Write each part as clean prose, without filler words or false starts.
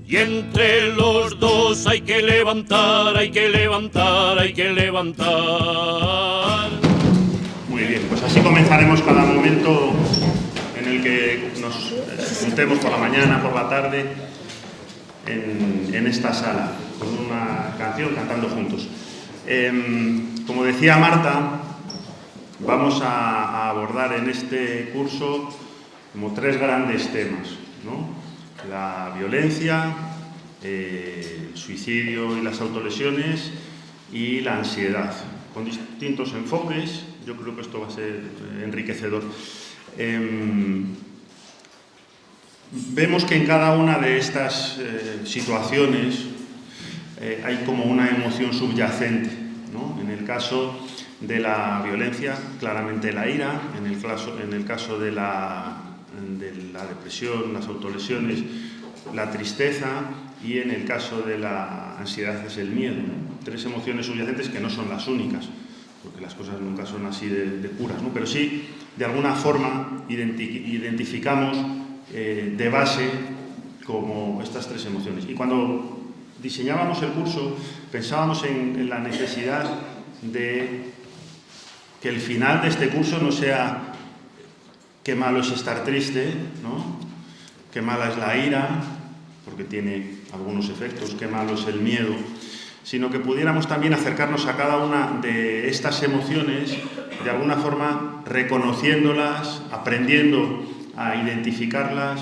Y entre los dos hay que levantar, hay que levantar, hay que levantar. Muy bien, pues así comenzaremos cada momento en el que nos juntemos por la mañana, por la tarde, en esta sala, con una canción, cantando juntos. Como decía Marta, vamos a abordar en este curso como tres grandes temas, ¿no? La violencia, el suicidio y las autolesiones y la ansiedad, con distintos enfoques. Yo creo que esto va a ser enriquecedor. Vemos que en cada una de estas situaciones hay como una emoción subyacente, ¿no? En el caso de la violencia, claramente la ira; en el caso de la depresión, las autolesiones, la tristeza; y en el caso de la ansiedad es el miedo, ¿no? Tres emociones subyacentes que no son las únicas, porque las cosas nunca son así de puras, ¿no? Pero sí, de alguna forma, identificamos de base como estas tres emociones. Y cuando diseñábamos el curso, pensábamos en la necesidad de que el final de este curso no sea qué malo es estar triste, ¿no? Qué mala es la ira, porque tiene algunos efectos, qué malo es el miedo, sino que pudiéramos también acercarnos a cada una de estas emociones, de alguna forma reconociéndolas, aprendiendo a identificarlas,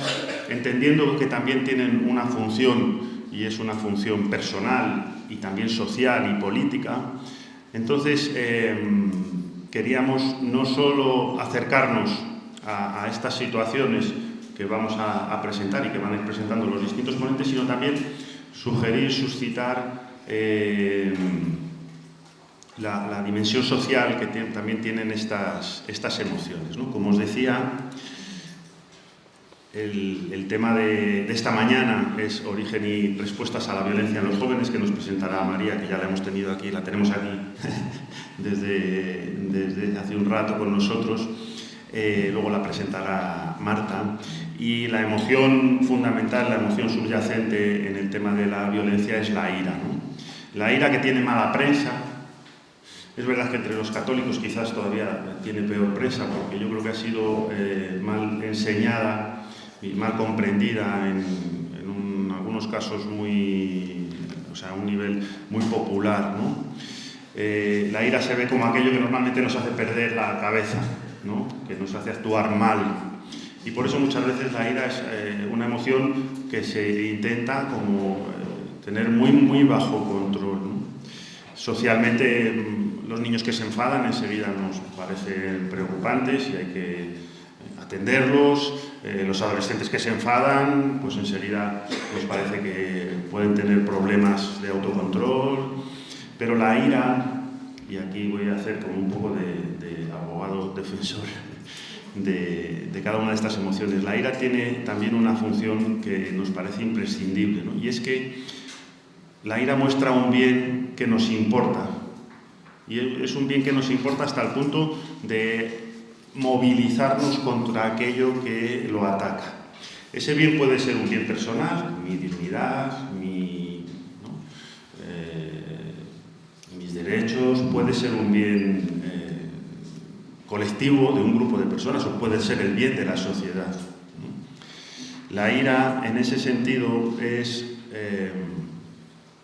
entendiendo que también tienen una función, y es una función personal y también social y política. Entonces, queríamos no solo acercarnos a estas situaciones que vamos a presentar y que van a ir presentando los distintos ponentes, sino también sugerir, suscitar la dimensión social que también tienen estas emociones, ¿no? Como os decía, el tema de esta mañana es origen y respuestas a la violencia en los jóvenes, que nos presentará María, que ya la hemos tenido aquí, la tenemos aquí desde hace un rato con nosotros. Luego la presentará Marta. Y la emoción fundamental, la emoción subyacente en el tema de la violencia es la ira, ¿no? La ira, que tiene mala prensa. Es verdad que entre los católicos quizás todavía tiene peor prensa, porque yo creo que ha sido mal enseñada y mal comprendida en algunos casos a un nivel muy popular, ¿no? La ira se ve como aquello que normalmente nos hace perder la cabeza, ¿no? Que nos hace actuar mal. Y por eso muchas veces la ira es una emoción que se intenta como tener muy, muy bajo control, ¿no? Socialmente, los niños que se enfadan enseguida nos parecen preocupantes y hay que atenderlos. Los adolescentes que se enfadan, pues enseguida nos parece que pueden tener problemas de autocontrol. Pero la ira, y aquí voy a hacer como un poco de abogado defensor de cada una de estas emociones, la ira tiene también una función que nos parece imprescindible, ¿no? Y es que la ira muestra un bien que nos importa, y es un bien que nos importa hasta el punto de movilizarnos contra aquello que lo ataca. Ese bien puede ser un bien personal, mi dignidad, mis derechos; puede ser un bien colectivo de un grupo de personas, o puede ser el bien de la sociedad, ¿no? La ira, en ese sentido, es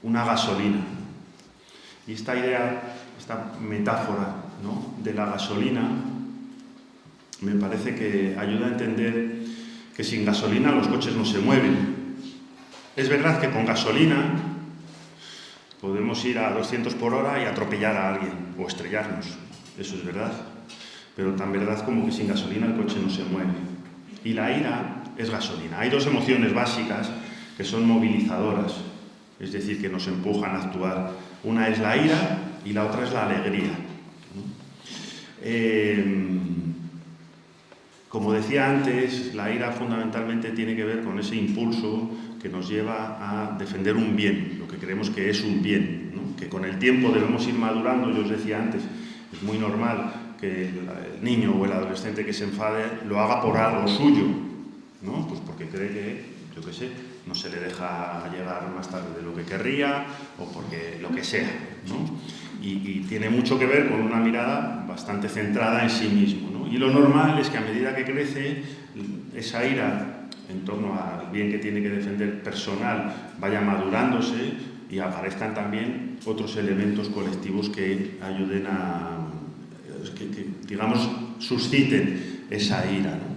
una gasolina. Y esta idea, esta metáfora, ¿no?, de la gasolina, me parece que ayuda a entender que sin gasolina los coches no se mueven. Es verdad que con gasolina podemos ir a 200 por hora y atropellar a alguien o estrellarnos, eso es verdad. Pero tan verdad como que sin gasolina el coche no se mueve. Y la ira es gasolina. Hay dos emociones básicas que son movilizadoras, es decir, que nos empujan a actuar. Una es la ira y la otra es la alegría, ¿no? Como decía antes, la ira fundamentalmente tiene que ver con ese impulso que nos lleva a defender un bien, lo que creemos que es un bien, ¿no? Que con el tiempo debemos ir madurando. Yo os decía antes, es muy normal que el niño o el adolescente que se enfade lo haga por algo suyo, ¿no? Pues porque cree que, yo qué sé, no se le deja llegar más tarde de lo que querría o porque lo que sea, ¿no? Y tiene mucho que ver con una mirada bastante centrada en sí mismo, ¿no? Y lo normal es que a medida que crece, esa ira en torno al bien que tiene que defender personal vaya madurándose y aparezcan también otros elementos colectivos que ayuden a, que, digamos, susciten esa ira, ¿no?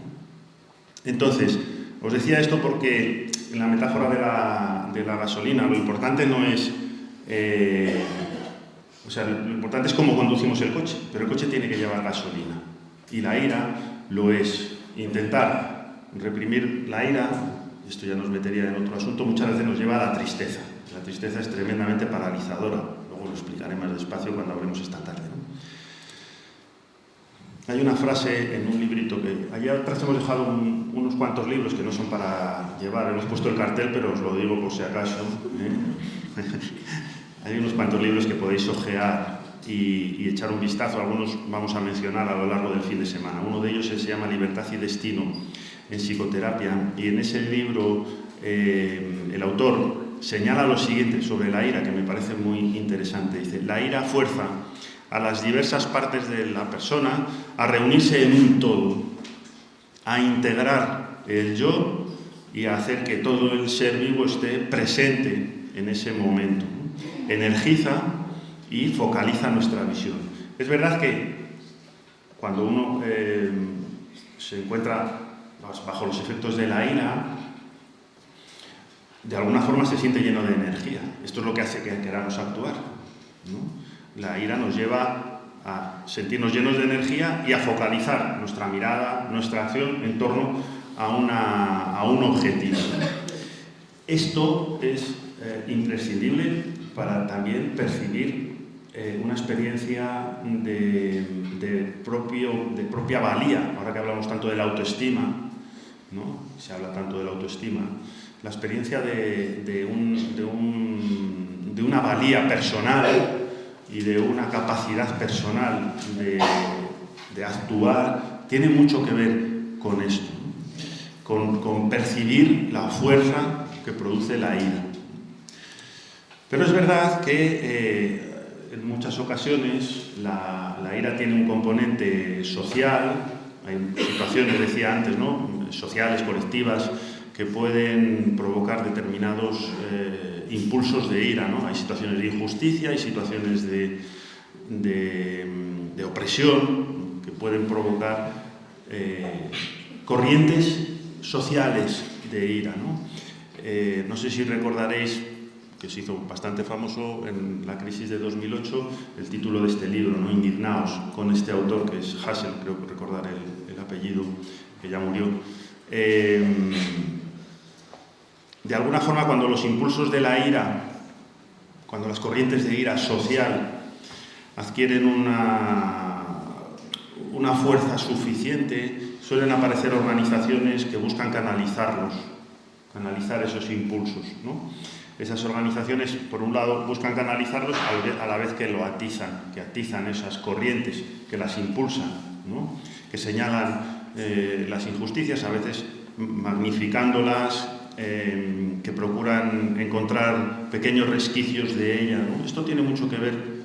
Entonces, os decía esto porque en la metáfora de la gasolina lo importante no es... lo importante es cómo conducimos el coche, pero el coche tiene que llevar gasolina. Y la ira lo es. Intentar reprimir la ira, esto ya nos metería en otro asunto, muchas veces nos lleva a la tristeza. La tristeza es tremendamente paralizadora. Luego lo explicaré más despacio cuando hablemos esta tarde, ¿no? Hay una frase en un librito que... Allá atrás hemos dejado unos cuantos libros que no son para llevar. Hemos puesto el cartel, pero os lo digo por si acaso, ¿eh? Hay unos cuantos libros que podéis ojear y echar un vistazo. Algunos vamos a mencionar a lo largo del fin de semana. Uno de ellos se llama Libertad y Destino en psicoterapia. Y en ese libro el autor señala lo siguiente sobre la ira, que me parece muy interesante. Dice, la ira fuerza a las diversas partes de la persona a reunirse en un todo, a integrar el yo y a hacer que todo el ser vivo esté presente en ese momento. Energiza y focaliza nuestra visión. Es verdad que cuando uno se encuentra bajo los efectos de la ira, de alguna forma se siente lleno de energía. Esto es lo que hace que queramos actuar, ¿no? La ira nos lleva a sentirnos llenos de energía y a focalizar nuestra mirada, nuestra acción en torno a un objetivo. Esto es imprescindible para también percibir una experiencia de propia valía. Ahora que hablamos tanto de la autoestima, ¿no? Se habla tanto de la autoestima, la experiencia de una valía personal y de una capacidad personal de actuar tiene mucho que ver con esto, ¿no? con percibir la fuerza que produce la ira. Pero es verdad que en muchas ocasiones la ira tiene un componente social. Hay situaciones, decía antes, ¿no?, sociales, colectivas, que pueden provocar determinados impulsos de ira, ¿no? Hay situaciones de injusticia, hay situaciones de opresión que pueden provocar corrientes sociales de ira, ¿no? No sé si recordaréis que se hizo bastante famoso en la crisis de 2008 el título de este libro, ¿no?, Indignaos, con este autor que es Hassel, creo que recordar el apellido, que ya murió. De alguna forma, cuando los impulsos de la ira, cuando las corrientes de ira social adquieren una fuerza suficiente, suelen aparecer organizaciones que buscan canalizar esos impulsos, ¿no? Esas organizaciones, por un lado, buscan canalizarlos a la vez que atizan esas corrientes, que las impulsan, ¿no?, que señalan las injusticias, a veces magnificándolas, que procuran encontrar pequeños resquicios de ella, ¿no? Esto tiene mucho que ver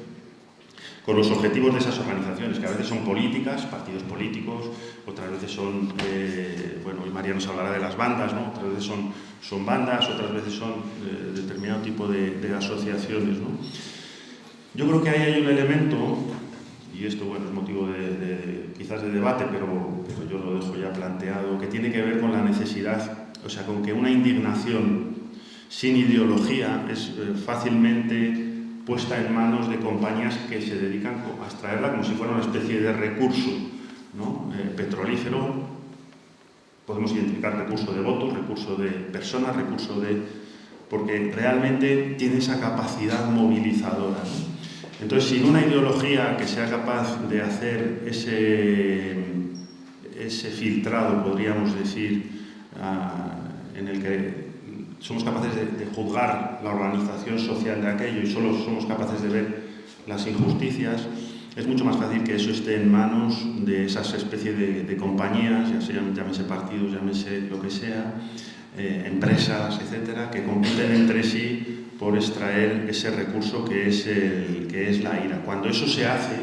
con los objetivos de esas organizaciones, que a veces son políticas, partidos políticos, otras veces son, bueno, y María nos hablará de las bandas, ¿no?, otras veces son bandas, otras veces son determinado tipo de asociaciones, ¿no? Yo creo que ahí hay un elemento, y esto, bueno, es motivo quizás de debate, pero yo lo dejo ya planteado, que tiene que ver con la necesidad, o sea, con que una indignación sin ideología es fácilmente puesta en manos de compañías que se dedican a extraerla como si fuera una especie de recurso, ¿no? Petrolífero. Podemos identificar recurso de votos, recurso de personas, porque realmente tiene esa capacidad movilizadora, ¿no? Entonces, sin una ideología que sea capaz de hacer ese filtrado, podríamos decir, en el que somos capaces de juzgar la organización social de aquello y solo somos capaces de ver las injusticias, es mucho más fácil que eso esté en manos de esas especies de compañías, ya sean, llámese partidos, llámese lo que sea, empresas, etcétera, que compiten entre sí por extraer ese recurso que es la ira. Cuando eso se hace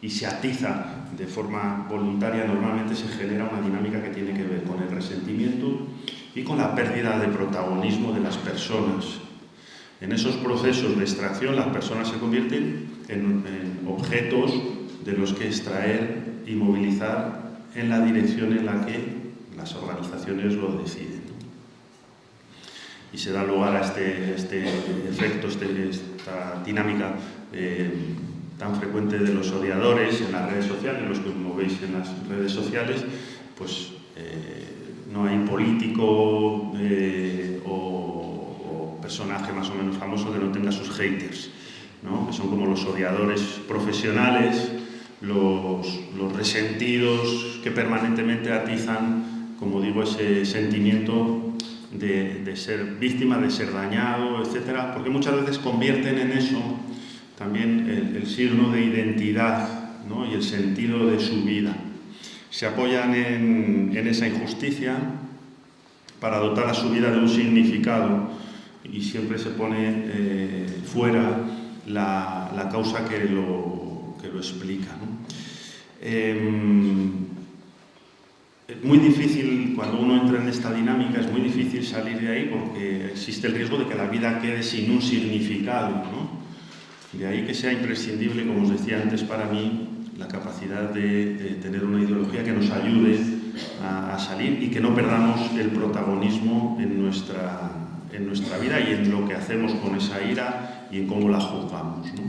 y se atiza de forma voluntaria, normalmente se genera una dinámica que tiene que ver con el resentimiento y con la pérdida de protagonismo de las personas. En esos procesos de extracción, las personas se convierten en objetos de los que extraer y movilizar en la dirección en la que las organizaciones lo deciden. Y se da lugar a este efecto, esta dinámica tan frecuente de los odiadores en las redes sociales, los que os movéis en las redes sociales, pues no hay político o personaje más o menos famoso que no tenga sus haters, ¿no? Que son como los odiadores profesionales, los resentidos que permanentemente atizan, como digo, ese sentimiento de ser víctima, de ser dañado, etcétera, porque muchas veces convierten en eso también el signo de identidad, ¿no? Y el sentido de su vida. Se apoyan en esa injusticia para dotar a su vida de un significado y siempre se pone fuera la causa que lo explica, ¿no? Es muy difícil, cuando uno entra en esta dinámica, es muy difícil salir de ahí porque existe el riesgo de que la vida quede sin un significado, ¿no? De ahí que sea imprescindible, como os decía antes, para mí, la capacidad de tener una ideología que nos ayude a salir y que no perdamos el protagonismo en nuestra vida y en lo que hacemos con esa ira y en cómo la juzgamos, ¿no?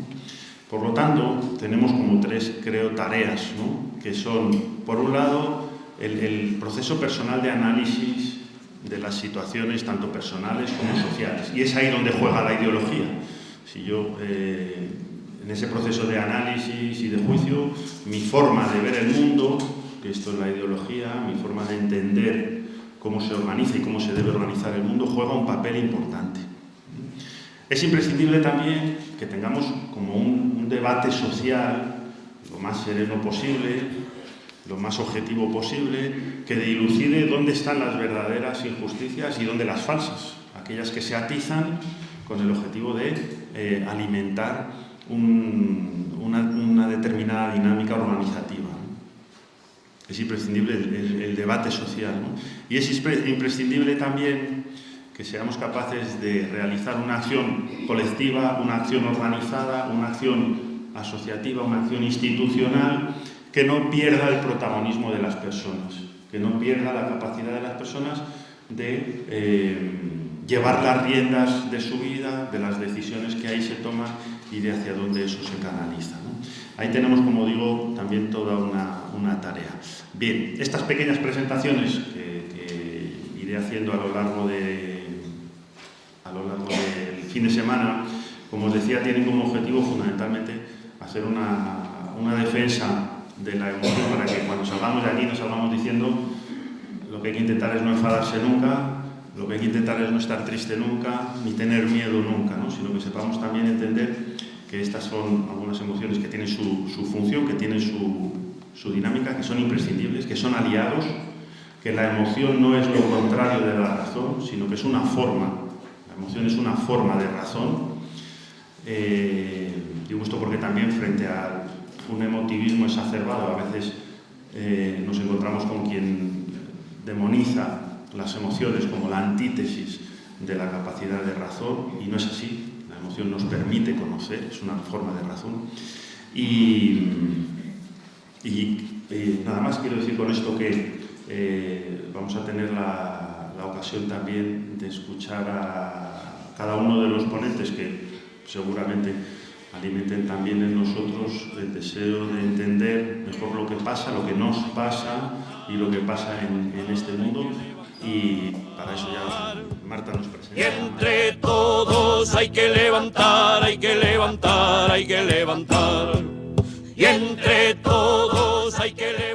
Por lo tanto, tenemos como tres, creo, tareas, ¿no? Que son, por un lado, el proceso personal de análisis de las situaciones, tanto personales como sociales. Y es ahí donde juega la ideología. Si yo, en ese proceso de análisis y de juicio, mi forma de ver el mundo, que esto es la ideología, mi forma de entender cómo se organiza y cómo se debe organizar el mundo, juega un papel importante. Es imprescindible también que tengamos como un debate social lo más sereno posible, lo más objetivo posible, que dilucide dónde están las verdaderas injusticias y dónde las falsas, aquellas que se atizan con el objetivo de alimentar una determinada dinámica organizativa, ¿no? Es imprescindible el debate social, ¿no? Y es imprescindible también que seamos capaces de realizar una acción colectiva, una acción organizada, una acción asociativa, una acción institucional que no pierda el protagonismo de las personas, que no pierda la capacidad de las personas de llevar las riendas de su vida, de las decisiones que ahí se toman y de hacia dónde eso se canaliza, ¿no? Ahí tenemos, como digo, también toda una tarea. Bien, estas pequeñas presentaciones que iré haciendo a lo largo del fin de semana, como os decía, tienen como objetivo fundamentalmente hacer una defensa de la emoción para que cuando salgamos de aquí no salgamos diciendo lo que hay que intentar es no enfadarse nunca, lo que hay que intentar es no estar triste nunca, ni tener miedo nunca, ¿no? Sino que sepamos también entender que estas son algunas emociones que tienen su función, que tienen su dinámica, que son imprescindibles, que son aliados, que la emoción no es lo contrario de la razón, sino que es una forma, la emoción es una forma de razón. Digo esto porque también frente a un emotivismo exacerbado, a veces nos encontramos con quien demoniza las emociones como la antítesis de la capacidad de razón, y no es así. La emoción nos permite conocer, es una forma de razón. Y nada más quiero decir con esto que vamos a tener la ocasión también de escuchar a cada uno de los ponentes que seguramente alimenten también en nosotros el deseo de entender mejor lo que pasa, lo que nos pasa y lo que pasa en este mundo. Y para eso ya Marta nos presenta. Y entre todos hay que levantar, hay que levantar, hay que levantar. Y entre todos hay que levantar.